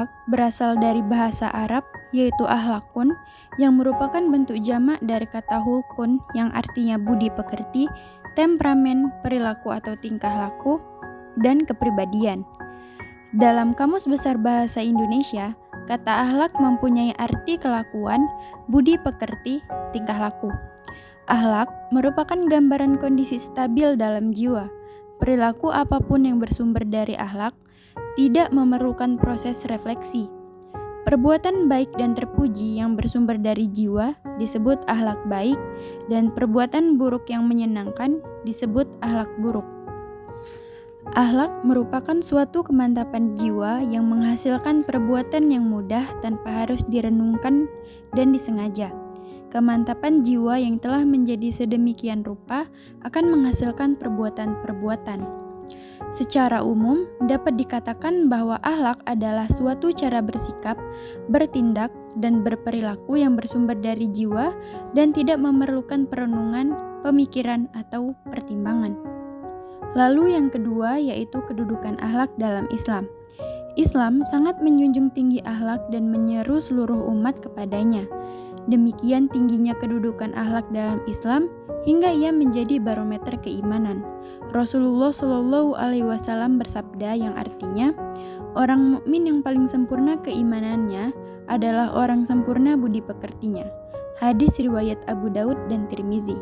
akhlak berasal dari bahasa Arab, yaitu ahlakun, yang merupakan bentuk jamak dari kata hulkun yang artinya budi pekerti, temperamen, perilaku atau tingkah laku, dan kepribadian. Dalam Kamus Besar Bahasa Indonesia, kata akhlak mempunyai arti kelakuan, budi pekerti, tingkah laku. Akhlak merupakan gambaran kondisi stabil dalam jiwa. Perilaku apapun yang bersumber dari akhlak tidak memerlukan proses refleksi. Perbuatan baik dan terpuji yang bersumber dari jiwa disebut akhlak baik, dan perbuatan buruk yang menyenangkan disebut akhlak buruk. Akhlak merupakan suatu kemantapan jiwa yang menghasilkan perbuatan yang mudah tanpa harus direnungkan dan disengaja. Kemantapan jiwa yang telah menjadi sedemikian rupa akan menghasilkan perbuatan-perbuatan. Secara umum, dapat dikatakan bahwa akhlak adalah suatu cara bersikap, bertindak, dan berperilaku yang bersumber dari jiwa dan tidak memerlukan perenungan, pemikiran, atau pertimbangan. Lalu yang kedua yaitu kedudukan akhlak dalam Islam. Islam sangat menjunjung tinggi akhlak dan menyeru seluruh umat kepadanya. Demikian tingginya kedudukan akhlak dalam Islam hingga ia menjadi barometer keimanan. Rasulullah Shallallahu Alaihi Wasallam bersabda yang artinya, orang mukmin yang paling sempurna keimanannya adalah orang sempurna budi pekertinya. Hadis riwayat Abu Daud dan Tirmizi.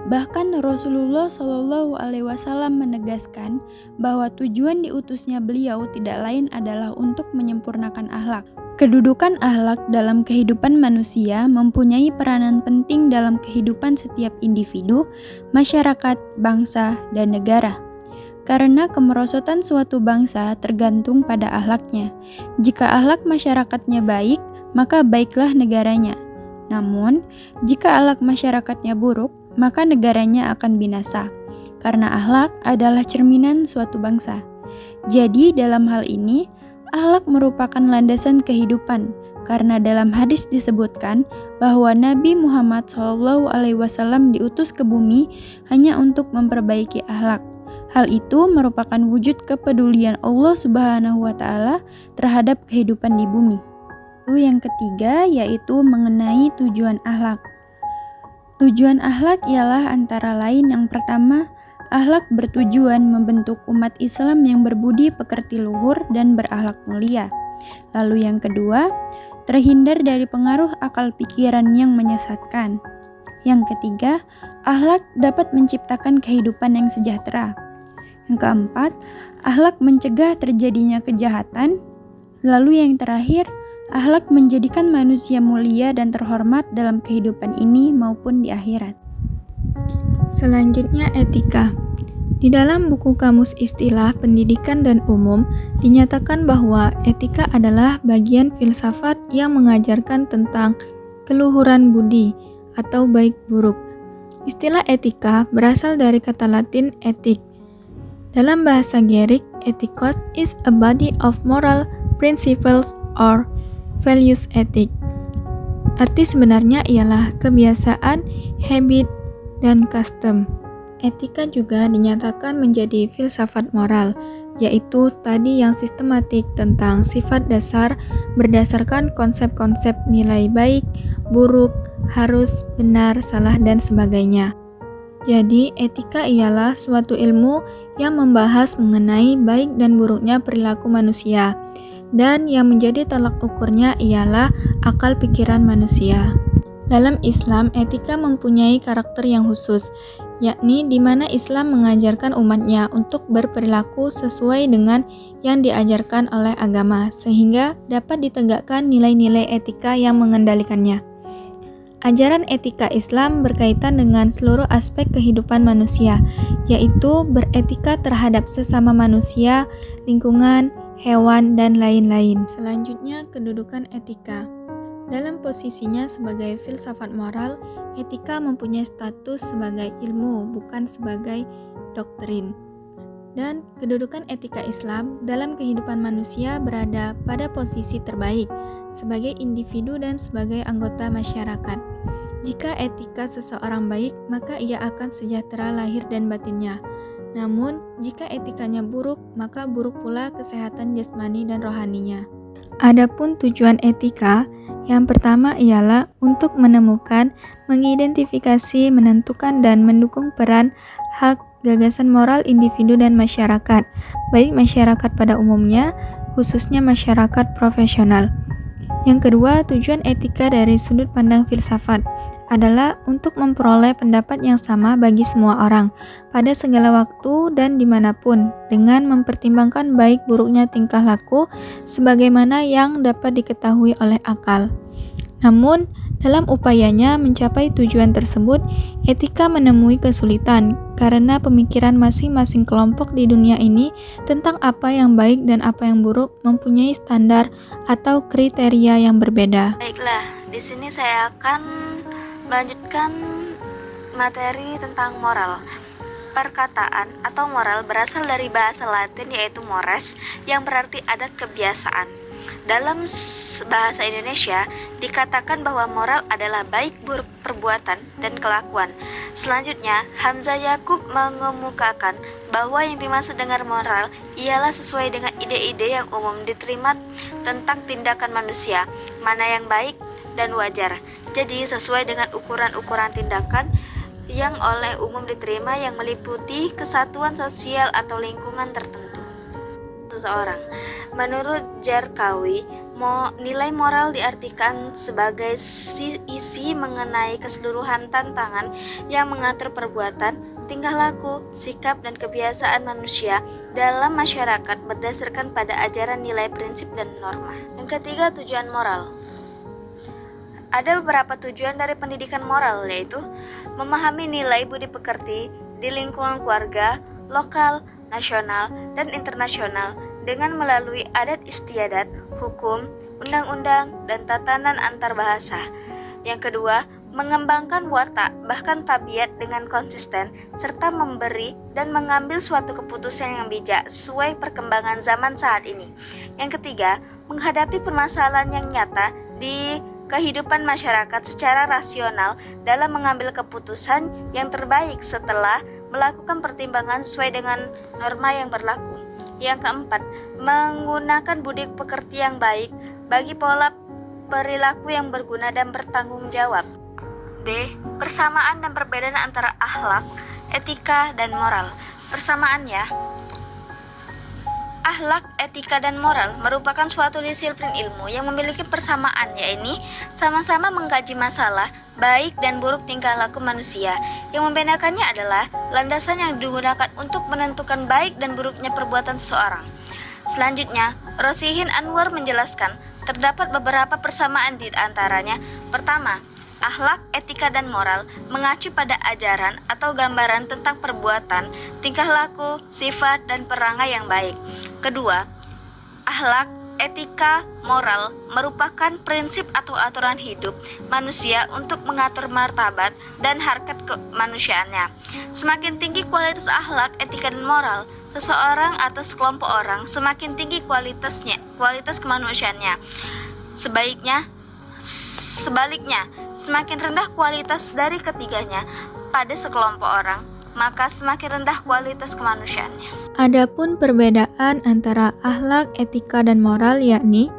Bahkan Rasulullah Shallallahu Alaihi Wasallam menegaskan bahwa tujuan diutusnya beliau tidak lain adalah untuk menyempurnakan akhlak. Kedudukan akhlak dalam kehidupan manusia mempunyai peranan penting dalam kehidupan setiap individu, masyarakat, bangsa, dan negara. Karena kemerosotan suatu bangsa tergantung pada akhlaknya. Jika akhlak masyarakatnya baik, maka baiklah negaranya. Namun, jika akhlak masyarakatnya buruk, maka negaranya akan binasa. Karena akhlak adalah cerminan suatu bangsa. Jadi, dalam hal ini, akhlak merupakan landasan kehidupan, karena dalam hadis disebutkan bahwa Nabi Muhammad SAW diutus ke bumi hanya untuk memperbaiki akhlak. Hal itu merupakan wujud kepedulian Allah Subhanahu wa Ta'ala terhadap kehidupan di bumi. Lalu yang ketiga yaitu mengenai tujuan akhlak. Tujuan akhlak ialah antara lain yang pertama, akhlak bertujuan membentuk umat Islam yang berbudi pekerti luhur dan berakhlak mulia. Lalu yang kedua, terhindar dari pengaruh akal pikiran yang menyesatkan. Yang ketiga, akhlak dapat menciptakan kehidupan yang sejahtera. Yang keempat, akhlak mencegah terjadinya kejahatan. Lalu yang terakhir, akhlak menjadikan manusia mulia dan terhormat dalam kehidupan ini maupun di akhirat. Selanjutnya etika. Di dalam buku Kamus Istilah Pendidikan dan Umum dinyatakan bahwa etika adalah bagian filsafat yang mengajarkan tentang keluhuran budi atau baik buruk. Istilah etika berasal dari kata Latin etik. Dalam bahasa Gerik, ethikos is a body of moral principles or values ethic. Arti sebenarnya ialah kebiasaan, habit, dan custom. Etika juga dinyatakan menjadi filsafat moral, yaitu studi yang sistematik tentang sifat dasar berdasarkan konsep-konsep nilai baik, buruk, harus, benar, salah, dan sebagainya. Jadi, etika ialah suatu ilmu yang membahas mengenai baik dan buruknya perilaku manusia, dan yang menjadi tolak ukurnya ialah akal pikiran manusia. Dalam Islam, etika mempunyai karakter yang khusus, yakni di mana Islam mengajarkan umatnya untuk berperilaku sesuai dengan yang diajarkan oleh agama, sehingga dapat ditegakkan nilai-nilai etika yang mengendalikannya. Ajaran etika Islam berkaitan dengan seluruh aspek kehidupan manusia, yaitu beretika terhadap sesama manusia, lingkungan, hewan, dan lain-lain. Selanjutnya, kedudukan etika. Dalam posisinya sebagai filsafat moral, etika mempunyai status sebagai ilmu, bukan sebagai doktrin. Dan kedudukan etika Islam dalam kehidupan manusia berada pada posisi terbaik sebagai individu dan sebagai anggota masyarakat. Jika etika seseorang baik, maka ia akan sejahtera lahir dan batinnya. Namun, jika etikanya buruk, maka buruk pula kesehatan jasmani dan rohaninya. Adapun tujuan etika, yang pertama ialah untuk menemukan, mengidentifikasi, menentukan, dan mendukung peran, hak, gagasan moral individu dan masyarakat, baik masyarakat pada umumnya, khususnya masyarakat profesional. Yang kedua, tujuan etika dari sudut pandang filsafat adalah untuk memperoleh pendapat yang sama bagi semua orang pada segala waktu dan dimanapun dengan mempertimbangkan baik buruknya tingkah laku sebagaimana yang dapat diketahui oleh akal. Namun, dalam upayanya mencapai tujuan tersebut, etika menemui kesulitan karena pemikiran masing-masing kelompok di dunia ini tentang apa yang baik dan apa yang buruk mempunyai standar atau kriteria yang berbeda. Baiklah, di sini saya akan melanjutkan materi tentang moral. Perkataan atau moral berasal dari bahasa Latin yaitu mores yang berarti adat kebiasaan. Dalam bahasa Indonesia dikatakan bahwa moral adalah baik buruk perbuatan dan kelakuan. Selanjutnya, Hamzah Yakub mengemukakan bahwa yang dimaksud dengan moral ialah sesuai dengan ide-ide yang umum diterima tentang tindakan manusia, mana yang baik dan wajar. Jadi sesuai dengan ukuran-ukuran tindakan yang oleh umum diterima yang meliputi kesatuan sosial atau lingkungan tertentu seseorang. Menurut Jarkawi, nilai moral diartikan sebagai isi mengenai keseluruhan tantangan yang mengatur perbuatan, tingkah laku, sikap, dan kebiasaan manusia dalam masyarakat berdasarkan pada ajaran nilai prinsip dan norma. Yang ketiga, tujuan moral. Ada beberapa tujuan dari pendidikan moral, yaitu memahami nilai budi pekerti di lingkungan keluarga, lokal, nasional, dan internasional dengan melalui adat istiadat, hukum, undang-undang, dan tatanan antar bahasa. Yang kedua, mengembangkan watak bahkan tabiat dengan konsisten serta memberi dan mengambil suatu keputusan yang bijak sesuai perkembangan zaman saat ini. Yang ketiga, menghadapi permasalahan yang nyata di kehidupan masyarakat secara rasional dalam mengambil keputusan yang terbaik setelah melakukan pertimbangan sesuai dengan norma yang berlaku. Yang keempat, menggunakan budi pekerti yang baik bagi pola perilaku yang berguna dan bertanggung jawab. D. Persamaan dan perbedaan antara akhlak, etika, dan moral. Persamaannya, akhlak, etika, dan moral merupakan suatu disiplin ilmu yang memiliki persamaan, yaitu sama-sama mengkaji masalah baik dan buruk tingkah laku manusia. Yang membedakannya adalah landasan yang digunakan untuk menentukan baik dan buruknya perbuatan seseorang. Selanjutnya, Rosihin Anwar menjelaskan terdapat beberapa persamaan di antaranya. Pertama, akhlak, etika, dan moral mengacu pada ajaran atau gambaran tentang perbuatan, tingkah laku, sifat, dan perangai yang baik. Kedua, akhlak, etika, moral merupakan prinsip atau aturan hidup manusia untuk mengatur martabat dan harkat kemanusiaannya. Semakin tinggi kualitas akhlak, etika, dan moral seseorang atau sekelompok orang, semakin tinggi kualitas kemanusiaannya. Sebaliknya, semakin rendah kualitas dari ketiganya pada sekelompok orang, maka semakin rendah kualitas kemanusiaannya. Adapun perbedaan antara akhlak, etika, dan moral yakni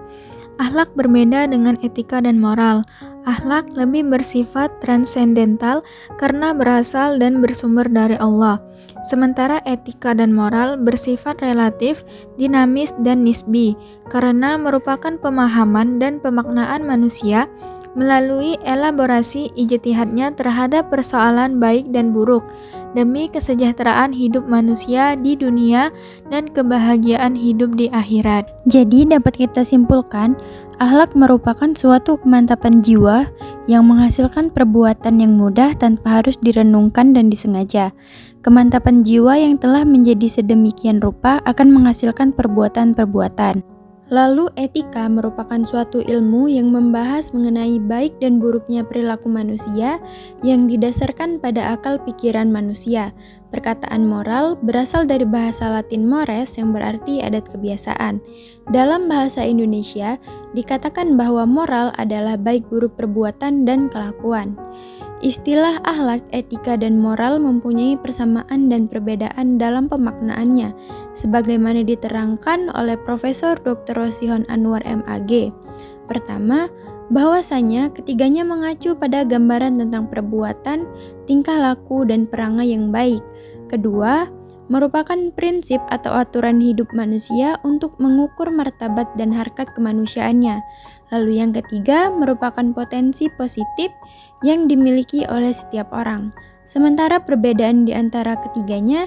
akhlak berbeda dengan etika dan moral. Akhlak lebih bersifat transendental karena berasal dan bersumber dari Allah. Sementara etika dan moral bersifat relatif, dinamis, dan nisbi karena merupakan pemahaman dan pemaknaan manusia melalui elaborasi ijtihadnya terhadap persoalan baik dan buruk demi kesejahteraan hidup manusia di dunia dan kebahagiaan hidup di akhirat. Jadi dapat kita simpulkan, akhlak merupakan suatu kemantapan jiwa yang menghasilkan perbuatan yang mudah tanpa harus direnungkan dan disengaja. Kemantapan jiwa yang telah menjadi sedemikian rupa akan menghasilkan perbuatan-perbuatan. Lalu etika merupakan suatu ilmu yang membahas mengenai baik dan buruknya perilaku manusia yang didasarkan pada akal pikiran manusia. Perkataan moral berasal dari bahasa Latin mores yang berarti adat kebiasaan. Dalam bahasa Indonesia dikatakan bahwa moral adalah baik buruk perbuatan dan kelakuan. Istilah akhlak, etika, dan moral mempunyai persamaan dan perbedaan dalam pemaknaannya, sebagaimana diterangkan oleh Profesor Dr. Rosihon Anwar MAG. Pertama, bahwasanya ketiganya mengacu pada gambaran tentang perbuatan, tingkah laku, dan perangai yang baik. Kedua, merupakan prinsip atau aturan hidup manusia untuk mengukur martabat dan harkat kemanusiaannya. Lalu yang ketiga merupakan potensi positif yang dimiliki oleh setiap orang. Sementara perbedaan di antara ketiganya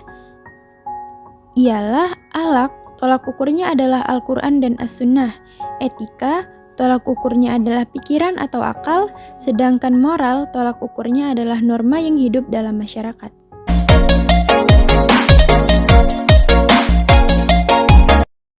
ialah akhlak, tolak ukurnya adalah Al-Quran dan As-Sunnah. Etika, tolak ukurnya adalah pikiran atau akal, sedangkan moral, tolak ukurnya adalah norma yang hidup dalam masyarakat.